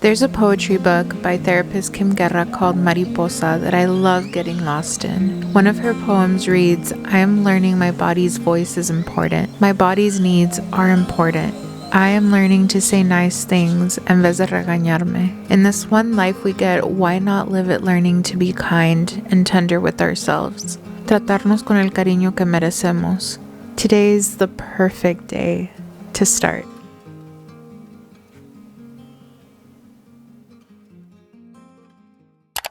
There's a poetry book by therapist Kim Guerra called Mariposa that I love getting lost in. One of her poems reads, I am learning my body's voice is important. My body's needs are important. I am learning to say nice things en vez de regañarme. In this one life we get, why not live it learning to be kind and tender with ourselves? Tratarnos con el cariño que merecemos. Today's the perfect day to start.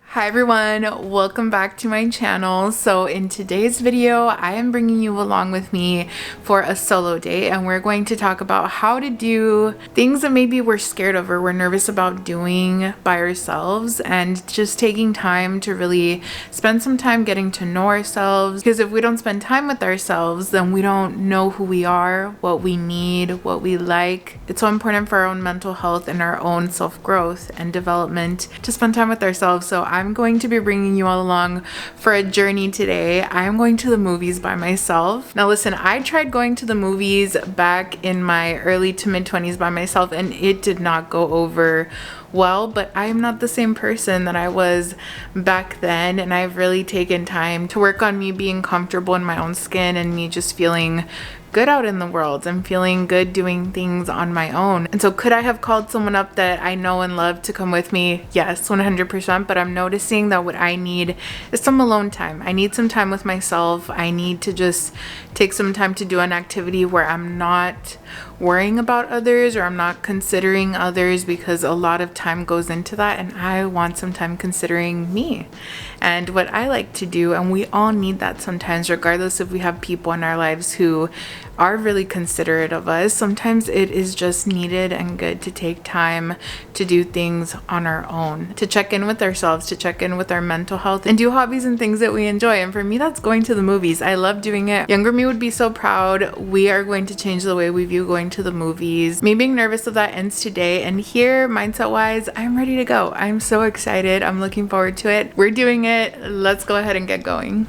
Hi everyone, welcome back to my channel. So in today's video, I am bringing you along with me for a solo date, and we're going to talk about how to do things that maybe we're scared of or we're nervous about doing by ourselves, and just taking time to really spend some time getting to know ourselves, because if we don't spend time with ourselves, then we don't know who we are, what we need, what we like. It's so important for our own mental health and our own self-growth and development to spend time with ourselves. So I'm going to be bringing you all along for a journey today. I'm going to the movies by myself. Now listen, I tried going to the movies back in my early to mid 20s by myself, and it did not go over well, but I am not the same person that I was back then, and I've really taken time to work on me being comfortable in my own skin and me just feeling good out in the world and feeling good doing things on my own. And so could I have called someone up that I know and love to come with me? Yes, 100%. But I'm noticing that what I need is some alone time. I need some time with myself. I need to just take some time to do an activity where I'm not worrying about others or I'm not considering others, because a lot of time goes into that, and I want some time considering me and what I like to do. And we all need that sometimes, regardless if we have people in our lives who are really considerate of us. Sometimes it is just needed and good to take time to do things on our own, to check in with ourselves, to check in with our mental health, and do hobbies and things that we enjoy. And for me, that's going to the movies. I love doing it. Younger me would be so proud. We are going to change the way we view going to the movies. Me being nervous of that ends today, and here, mindset wise, I'm ready to go. I'm so excited. I'm looking forward to it. We're doing it. Let's go ahead and get going.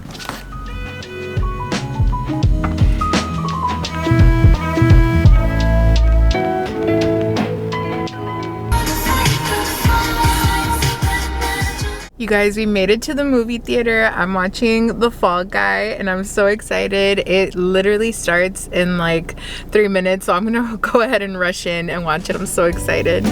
You guys, we made it to the movie theater. I'm watching The Fall Guy and I'm so excited. It literally starts in like 3 minutes, so I'm gonna go ahead and rush in and watch it. I'm so excited.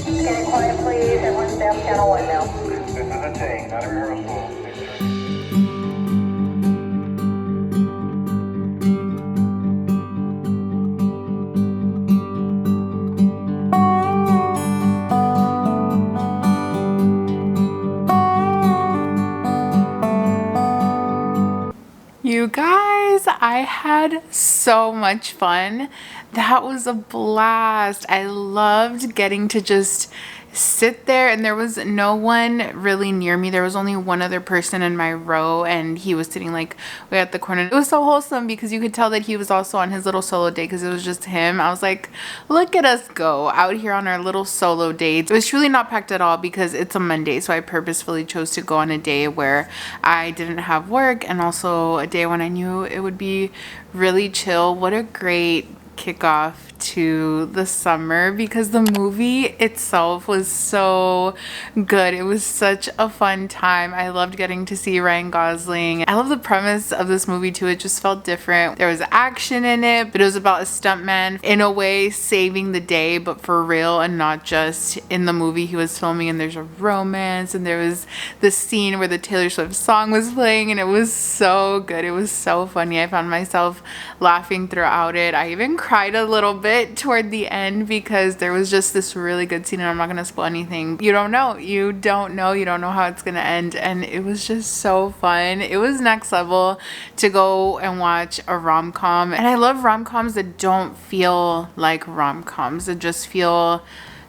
Get quiet, please. Everyone stay on channel 1 now. This is a take, not a rehearsal. You guys, I had so much fun. That was a blast. I loved getting to just sit there, and there was no one really near me. There was only one other person in my row, and he was sitting like way at the corner. It was so wholesome because you could tell that he was also on his little solo date, because it was just him. I was like, look at us go out here on our little solo dates. It was truly not packed at all because it's a Monday, so I purposefully chose to go on a day where I didn't have work, and also a day when I knew it would be really chill. What a great kickoff to the summer, because the movie itself was so good. It was such a fun time. I loved getting to see Ryan Gosling. I love the premise of this movie too. It just felt different. There was action in it, but it was about a stuntman in a way saving the day, but for real, and not just in the movie he was filming. And there's a romance, and there was this scene where the Taylor Swift song was playing, and it was so good. It was so funny. I found myself laughing throughout it. I even cried a little bit bit toward the end because there was just this really good scene, and I'm not gonna spoil anything. You don't know how it's gonna end, and it was just so fun. It was next level to go and watch a rom-com, and I love rom-coms that don't feel like rom-coms, that just feel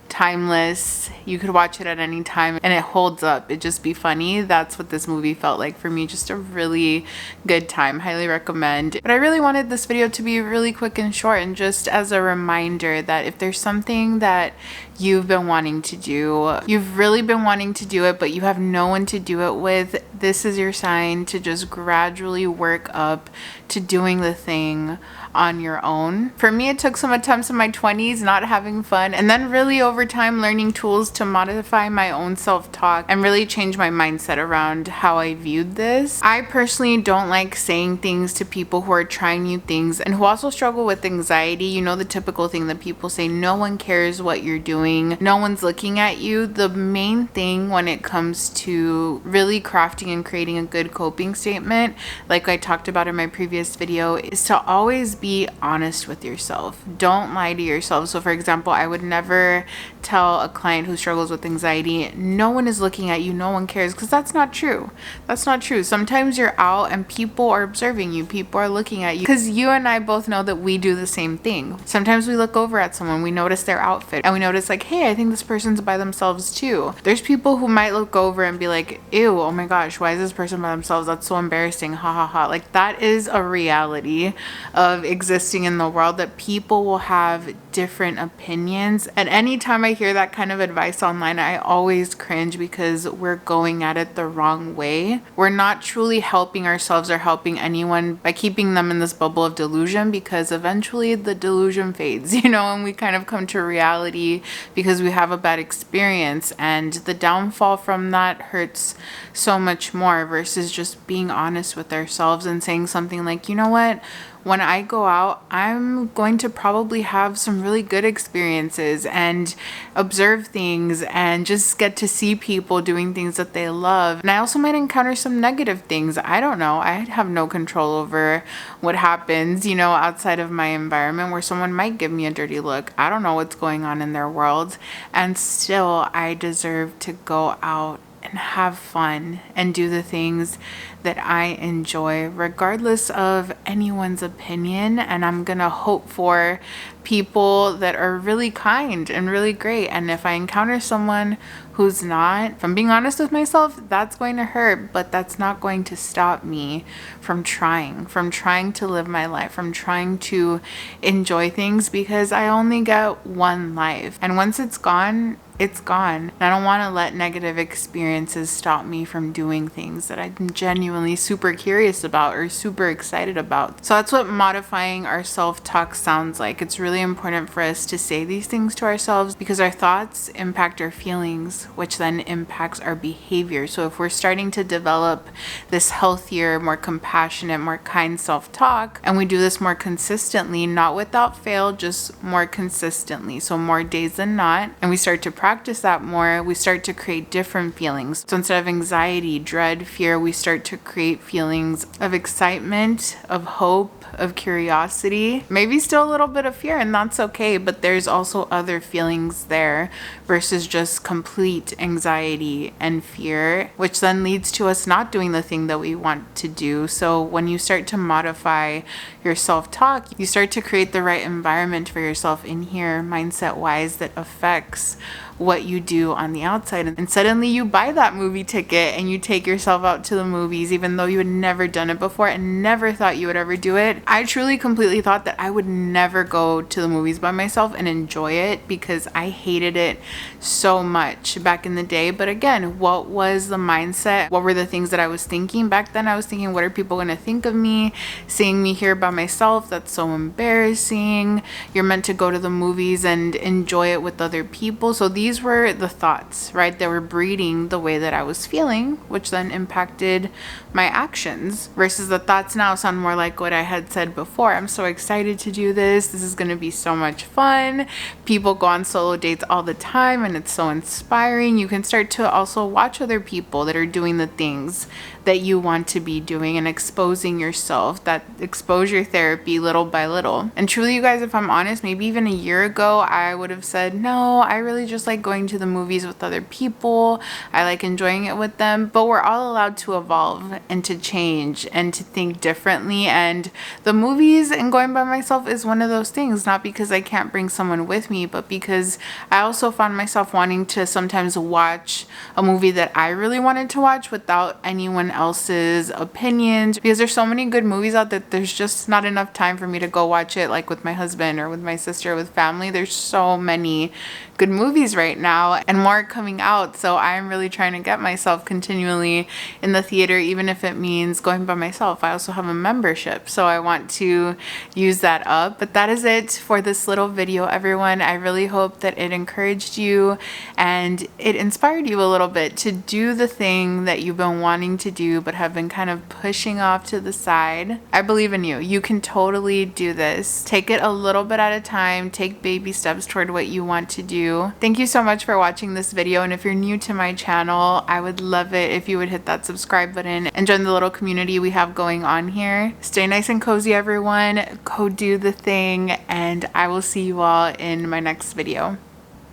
timeless. You could watch it at any time and it holds up. It just be funny. That's what this movie felt like for me. Just a really good time. Highly recommend. But I really wanted this video to be really quick and short, and just as a reminder that if there's something that you've been wanting to do, you've really been wanting to do it, but you have no one to do it with, this is your sign to just gradually work up to doing the thing on your own. For me, it took some attempts in my 20s not having fun, and then really over time learning tools to modify my own self-talk and really change my mindset around how I viewed this. I personally don't like saying things to people who are trying new things and who also struggle with anxiety. You know, the typical thing that people say, no one cares what you're doing, no one's looking at you. The main thing when it comes to really crafting and creating a good coping statement, like I talked about in my previous video, is to always be honest with yourself. Don't lie to yourself. So for example, I would never tell a client who struggles with anxiety, no one is looking at you, no one cares, because that's not true. That's not true. Sometimes you're out and people are observing you, people are looking at you, because you and I both know that we do the same thing. Sometimes we look over at someone, we notice their outfit, and we notice like, hey, I think this person's by themselves too. There's people who might look over and be like, ew, oh my gosh, why is this person by themselves? That's so embarrassing, ha ha ha. Like, that is a reality of existing in the world, that people will have different opinions. And anytime I hear that kind of advice online, I always cringe, because we're going at it the wrong way. We're not truly helping ourselves or helping anyone by keeping them in this bubble of delusion, because eventually the delusion fades, you know, and we kind of come to reality because we have a bad experience, and the downfall from that hurts so much more, versus just being honest with ourselves and saying something like, you know what, when I go out, I'm going to probably have some really good experiences and observe things and just get to see people doing things that they love. And I also might encounter some negative things. I don't know. I have no control over what happens, you know, outside of my environment, where someone might give me a dirty look. I don't know what's going on in their world. And still, I deserve to go out and have fun and do the things that I enjoy, regardless of anyone's opinion. And I'm gonna hope for people that are really kind and really great. And if I encounter someone who's not, if I'm being honest with myself, that's going to hurt, but that's not going to stop me from trying to live my life, from trying to enjoy things, because I only get one life. And once it's gone, it's gone. And I don't want to let negative experiences stop me from doing things that I'm genuinely super curious about or super excited about. So that's what modifying our self-talk sounds like. It's really important for us to say these things to ourselves, because our thoughts impact our feelings, which then impacts our behavior. So if we're starting to develop this healthier, more compassionate, more kind self-talk, and we do this more consistently, not without fail, just more consistently, so more days than not, and we start to practice that more, we start to create different feelings. So instead of anxiety, dread, fear, we start to create feelings of excitement, of hope, of curiosity, maybe still a little bit of fear, and that's okay, but there's also other feelings there versus just complete anxiety and fear, which then leads to us not doing the thing that we want to do. So when you start to modify your self-talk, you start to create the right environment for yourself in here, mindset-wise, that affects what you do on the outside. And suddenly you buy that movie ticket and you take yourself out to the movies, even though you had never done it before and never thought you would ever do it. I truly completely thought that I would never go to the movies by myself and enjoy it, because I hated it so much back in the day. But again, what was the mindset? What were the things that I was thinking back then? I was thinking, what are people going to think of me seeing me here by myself? That's so embarrassing. You're meant to go to the movies and enjoy it with other people. So these were the thoughts, right? They were breeding the way that I was feeling, which then impacted my actions, versus the thoughts now sound more like what I had said before. I'm so excited to do this. This is going to be so much fun. People go on solo dates all the time and it's so inspiring. You can start to also watch other people that are doing the things that you want to be doing and exposing yourself, that exposure therapy little by little. And truly, you guys, if I'm honest, maybe even a year ago, I would have said, no, I really just like going to the movies with other people. I like enjoying it with them. But we're all allowed to evolve and to change and to think differently. And the movies and going by myself is one of those things, not because I can't bring someone with me, but because I also found myself wanting to sometimes watch a movie that I really wanted to watch without anyone else's opinions, because there's so many good movies out there. There's just not enough time for me to go watch it like with my husband or with my sister or with family. There's so many good movies right now and more coming out, so I'm really trying to get myself continually in the theater, even if it means going by myself. I also have a membership, so I want to use that up. But that is it for this little video, everyone. I really hope that it encouraged you and it inspired you a little bit to do the thing that you've been wanting to do but have been kind of pushing off to the side. I believe in you. You can totally do this. Take it a little bit at a time. Take baby steps toward what you want to do. Thank you so much for watching this video, and if you're new to my channel, I would love it if you would hit that subscribe button and join the little community we have going on here. Stay nice and cozy, everyone. Go do the thing, and I will see you all in my next video.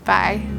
Bye.